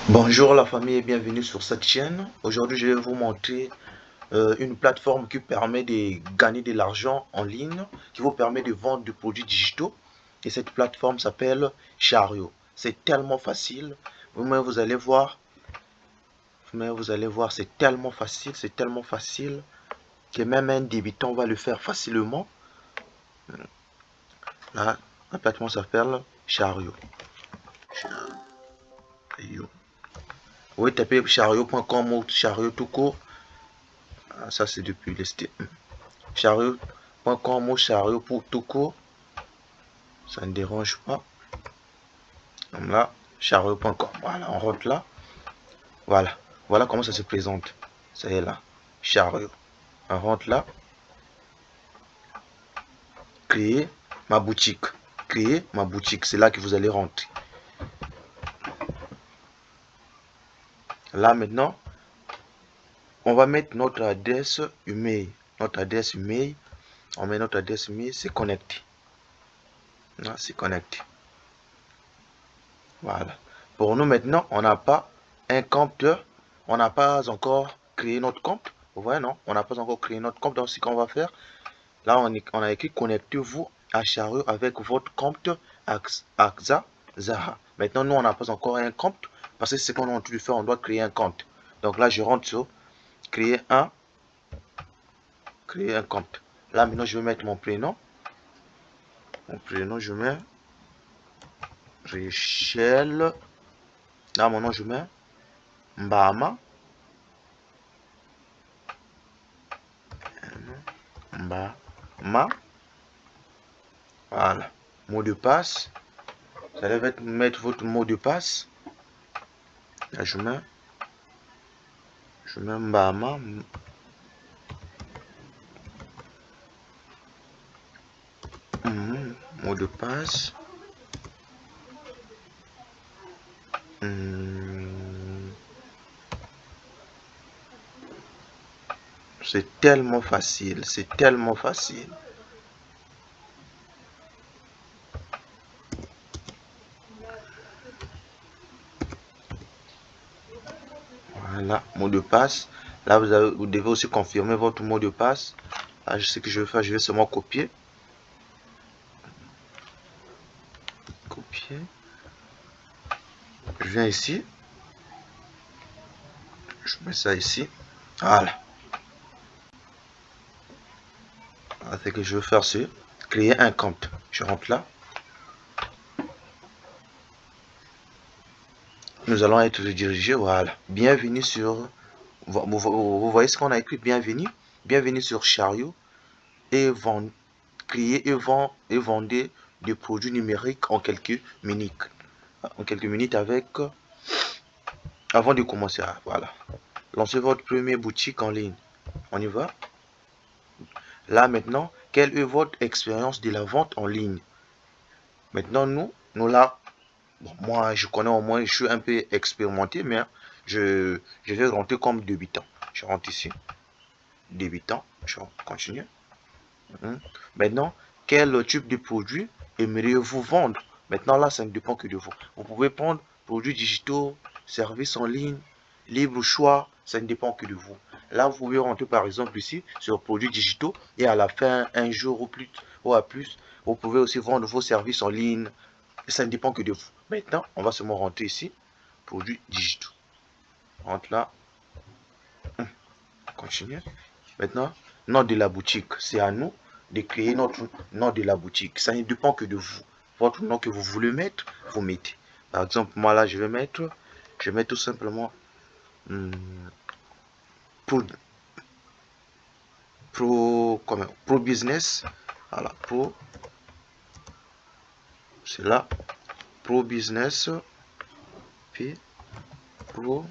Bonjour la famille et bienvenue sur cette chaîne. Aujourd'hui, je vais vous montrer une plateforme qui permet de gagner de l'argent en ligne, qui vous permet de vendre des produits digitaux. Et cette plateforme s'appelle Chariot. C'est tellement facile. Vous allez voir, c'est tellement facile que même un débutant va le faire facilement. Là, la plateforme s'appelle Chariot. Chariot. Oui, tapez chariot.com ou chariot tout court. Ah, ça, c'est depuis les chariot.com ou chariot pour tout court. Ça ne dérange pas. Donc là, chariot.com. Voilà, on rentre là. Voilà. Voilà comment ça se présente. Ça y est là. Chariot. On rentre là. Créer ma boutique. Créer ma boutique. C'est là que vous allez rentrer. Là maintenant, on va mettre notre adresse email. Notre adresse email. On met notre adresse email. C'est connecté. Là, c'est connecté. Voilà. Pour nous maintenant, on n'a pas un compte. On n'a pas encore créé notre compte. Vous voyez, non? On n'a pas encore créé notre compte. Donc, ce qu'on va faire, là, on a écrit connectez-vous à Chariot avec votre compte AXA Zara. Maintenant, nous, on n'a pas encore un compte parce que c'est ce qu'on est en train de faire. On doit créer un compte. Donc là, je rentre sur créer un compte. Là, maintenant, je vais mettre mon prénom. Mon prénom, je mets Richel. Là, mon nom, je mets Mbama. Mbama. Voilà. Mot de passe. Vous allez mettre votre mot de passe. Là, je mets Mbama. Mot de passe. C'est tellement facile. C'est tellement facile. Voilà, mot de passe. Là, vous devez aussi confirmer votre mot de passe. Là, je sais que je vais faire, je vais seulement copier. Copier. Je viens ici. Je mets ça ici. Voilà. Alors, ce que je veux faire, c'est créer un compte. Je rentre là. Nous allons être redirigés. Voilà. Bienvenue sur... Vous voyez ce qu'on a écrit? Bienvenue. Bienvenue sur Chariot. Et créer et vendre des produits numériques en quelques minutes. En quelques minutes avec... Avant de commencer, voilà. Lancez votre première boutique en ligne. On y va. Là maintenant, quelle est votre expérience de la vente en ligne? Maintenant, nous là, bon, moi je connais au moins, je suis un peu expérimenté, mais je vais rentrer comme débutant. Je rentre ici. Débutant, je continue. Maintenant, quel type de produit aimeriez-vous vendre? Maintenant là, ça ne dépend que de vous. Vous pouvez prendre produits digitaux, services en ligne, libre choix, ça ne dépend que de vous. Là, vous pouvez rentrer par exemple ici sur produits digitaux et à la fin, un jour ou à plus, vous pouvez aussi vendre vos services en ligne. Ça ne dépend que de vous. Maintenant, on va seulement rentrer ici, produits digitaux. On rentre là, continue. Maintenant, nom de la boutique, c'est à nous de créer notre nom de la boutique. Ça ne dépend que de vous. Votre nom que vous voulez mettre, vous mettez. Par exemple, moi là, je vais tout simplement pro business. Voilà, c'est là, pro business, puis pro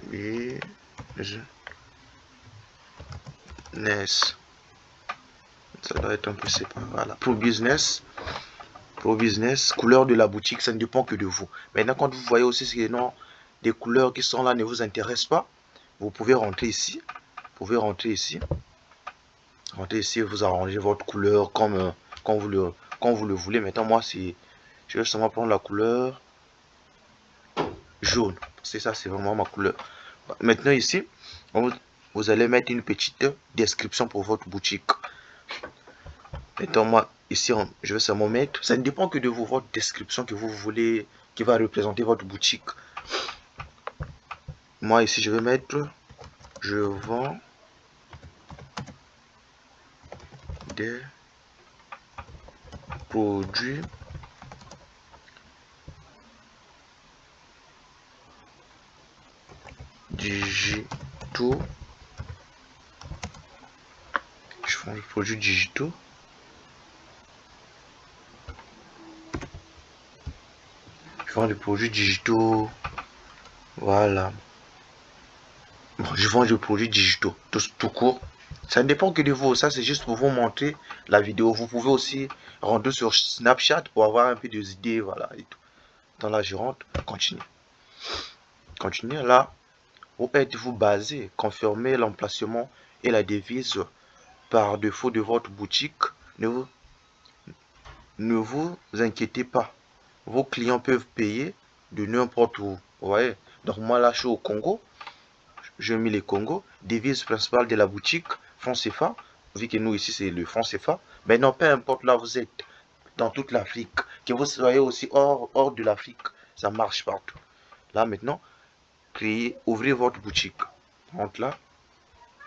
business. Ça doit être un peu séparé. Voilà, pro business, couleur de la boutique, ça ne dépend que de vous. Maintenant, quand vous voyez aussi ces noms des couleurs qui sont là ne vous intéressent pas, vous pouvez rentrer ici. Vous pouvez rentrer ici. Rentrer ici, vous arrangez votre couleur comme quand vous le voulez. Maintenant, moi, je vais seulement prendre la couleur. jaune. C'est ça, c'est vraiment ma couleur. Maintenant ici, vous allez mettre une petite description pour votre boutique. Maintenant moi, ici, je vais seulement mettre, ça ne dépend que de vous, votre description que vous voulez, qui va représenter votre boutique. Moi ici, je vais mettre, je vends des produits digitaux. Je vends des produits digitaux. Je vends des produits digitaux. Voilà. Bon, je vends des produits digitaux, tout court. Ça ne dépend que de vous. Ça, c'est juste pour vous montrer la vidéo. Vous pouvez aussi rentrer sur Snapchat pour avoir un peu des idées. Voilà. Et tout. Dans la gérante, continue. Continuez là. Vous êtes-vous basé, confirmez l'emplacement et la devise par défaut de votre boutique. Ne vous inquiétez pas. Vos clients peuvent payer de n'importe où. Vous voyez? Donc moi là, je suis au Congo. Je mis les Congo. Devise principale de la boutique, franc CFA. Vu que nous ici, c'est le franc CFA. Mais non, peu importe là vous êtes. Dans toute l'Afrique. Que vous soyez aussi hors de l'Afrique. Ça marche partout. Là maintenant, ouvrez votre boutique. Donc là,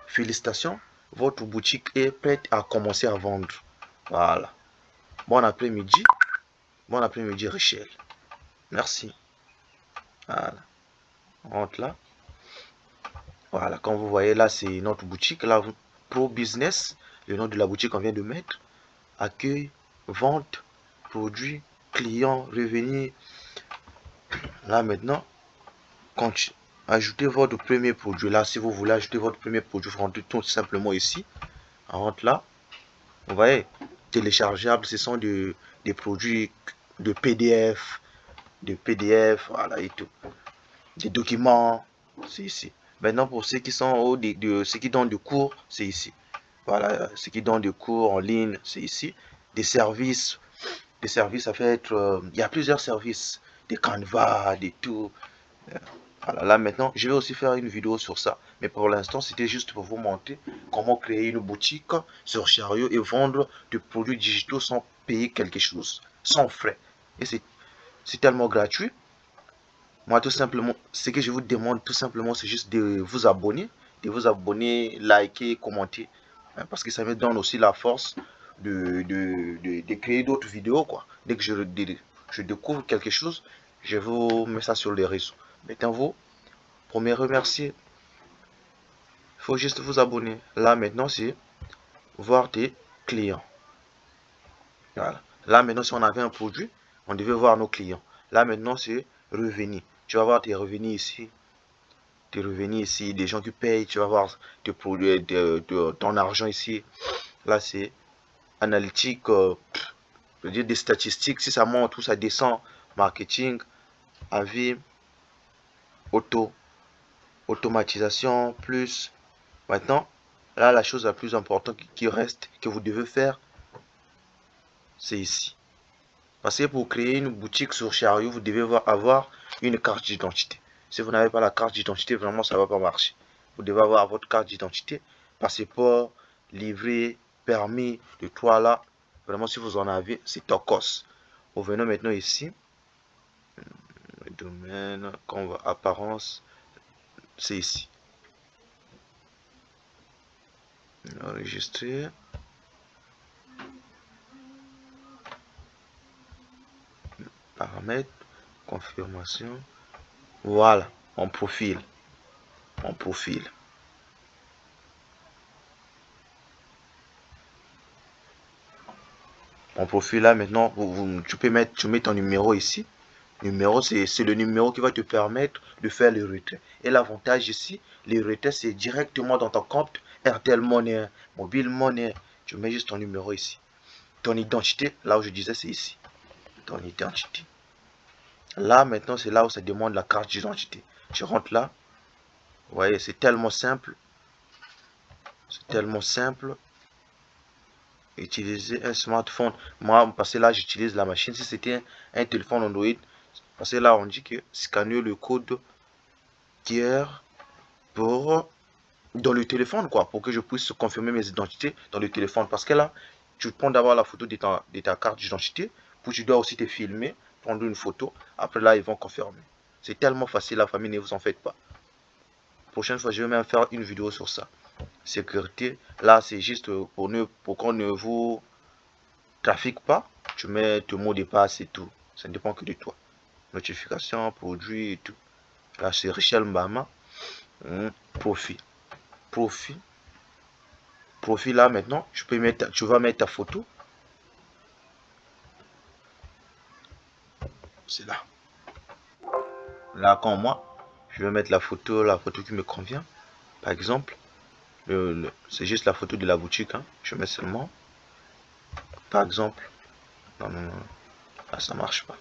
félicitations. Votre boutique est prête à commencer à vendre. Voilà. Bon après-midi. Bon après-midi, Richel. Merci. Voilà. On rentre là. Voilà, comme vous voyez là, c'est notre boutique. Là, Pro Business, le nom de la boutique qu'on vient de mettre. Accueil, vente, produit, client, revenu. Là maintenant, ajoutez votre premier produit. Là, si vous voulez ajouter votre premier produit, vous rentrez tout simplement ici. On rentre là. Vous voyez, téléchargeables, ce sont des produits de PDF, voilà et tout. Des documents, c'est ici. Maintenant, pour ceux qui sont ceux qui donnent des cours, c'est ici. Voilà, ceux qui donnent des cours en ligne, c'est ici. Des services, ça fait être, il y a plusieurs services, des Canva, des tout. Voilà, là maintenant, je vais aussi faire une vidéo sur ça. Mais pour l'instant, c'était juste pour vous montrer comment créer une boutique sur Chariot et vendre des produits digitaux sans payer quelque chose, sans frais. Et c'est tellement gratuit. Moi, tout simplement, ce que je vous demande, tout simplement, c'est juste de vous abonner, liker, commenter. Hein, parce que ça me donne aussi la force de créer d'autres vidéos, quoi. Dès que je découvre quelque chose, je vous mets ça sur les réseaux. Maintenant, vous, pour me remercier, il faut juste vous abonner. Là, maintenant, c'est voir tes clients. Voilà. Là, maintenant, si on avait un produit, on devait voir nos clients. Là, maintenant, c'est revenus. Tu vas voir tes revenus ici. Tes revenus ici, des gens qui payent, tu vas voir tes produits, ton argent ici. Là, c'est analytique, je veux dire des statistiques, si ça monte ou ça descend, marketing, avis, automatisation, plus. Maintenant, là, la chose la plus importante qui reste, que vous devez faire, c'est ici. Parce que pour créer une boutique sur Chariot, vous devez avoir une carte d'identité. Si vous n'avez pas la carte d'identité, vraiment, ça ne va pas marcher. Vous devez avoir votre carte d'identité, passeport, livret, permis, de trois là. Vraiment, si vous en avez, c'est tocos. Revenons maintenant ici. Domaine, qu'on va apparence, c'est ici. Enregistrer. Paramètres, confirmation. Voilà, mon profil. Mon profil. Mon profil là maintenant, tu peux mettre, tu mets ton numéro ici. Numéro, c'est le numéro qui va te permettre de faire le retrait. Et l'avantage ici, les retraits, c'est directement dans ton compte RTL Money, Mobile Money. Tu mets juste ton numéro ici. Ton identité, là où je disais, c'est ici. Ton identité. Là, maintenant, c'est là où ça demande la carte d'identité. Tu rentres là. Vous voyez, c'est tellement simple. C'est tellement simple. Utiliser un smartphone. Moi, parce que là, j'utilise la machine. Si c'était un téléphone Android, Parce que là, on dit que scanner le code tiers dans le téléphone, quoi, pour que je puisse confirmer mes identités dans le téléphone. Parce que là, tu prends d'abord la photo de ta carte d'identité, puis tu dois aussi te filmer, prendre une photo. Après là, ils vont confirmer. C'est tellement facile, la famille, ne vous en faites pas. Prochaine fois, je vais même faire une vidéo sur ça. Sécurité, là, c'est juste pour qu'on ne vous trafique pas. Tu mets ton mot de passe et tout. Ça ne dépend que de toi. Notification, produit et tout. Là, c'est Richel Mbama. Profit. Profit. Profil là maintenant, tu vas mettre ta photo. C'est là. Là, quand moi, je vais mettre la photo qui me convient. Par exemple, c'est juste la photo de la boutique. Hein. Je mets seulement. Par exemple, non, non, non. Là, ça marche pas.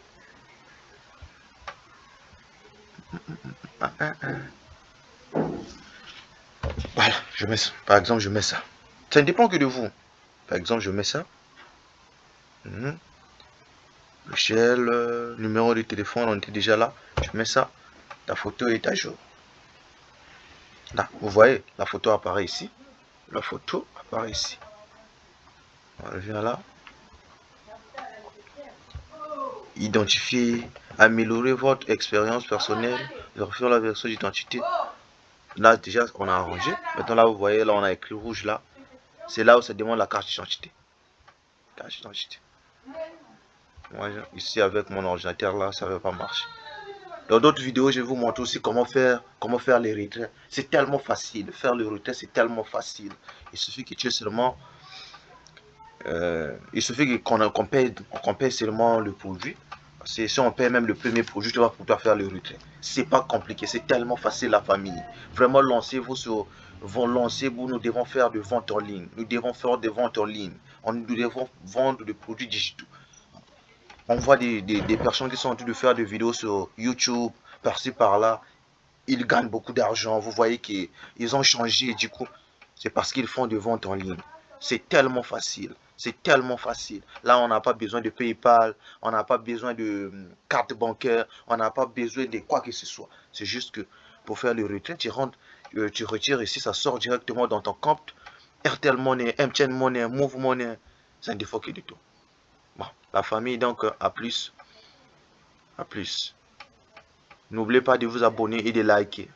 Voilà, je mets ça. Par exemple, je mets ça. Ça ne dépend que de vous. Par exemple, je mets ça. Michel, numéro de téléphone, on était déjà là. Je mets ça. Ta photo est à jour. Là, vous voyez, la photo apparaît ici. La photo apparaît ici. On revient là. Identifier, améliorer votre expérience personnelle, vérifier la version d'identité. Là, déjà, on a arrangé. Maintenant, là, vous voyez, là, on a écrit rouge là. C'est là où ça demande la carte d'identité. Carte d'identité. Moi, ici, avec mon ordinateur là, ça ne va pas marcher. Dans d'autres vidéos, je vais vous montrer aussi comment faire les retraits. C'est tellement facile. Faire le retrait, c'est tellement facile. Il suffit que tu aies seulement... il suffit qu'on paye seulement le produit. Si on paye même le premier produit, tu vas pouvoir faire le retrait. C'est pas compliqué, c'est tellement facile la famille. Vraiment, lancez-vous nous devons faire de ventes en ligne. Nous devons faire des ventes en ligne. Nous devons vendre des produits digitaux. On voit des personnes qui sont en train de faire des vidéos sur YouTube, par-ci, par-là. Ils gagnent beaucoup d'argent. Vous voyez qu'ils ont changé. Du coup, c'est parce qu'ils font des ventes en ligne. C'est tellement facile. C'est tellement facile. Là, on n'a pas besoin de PayPal. On n'a pas besoin de carte bancaire. On n'a pas besoin de quoi que ce soit. C'est juste que pour faire le retrait, tu retires ici, ça sort directement dans ton compte. RTL Money, MTN Money, Move Money. C'est un défaut qui est du tout. Bon, la famille, donc, à plus. À plus. N'oubliez pas de vous abonner et de liker.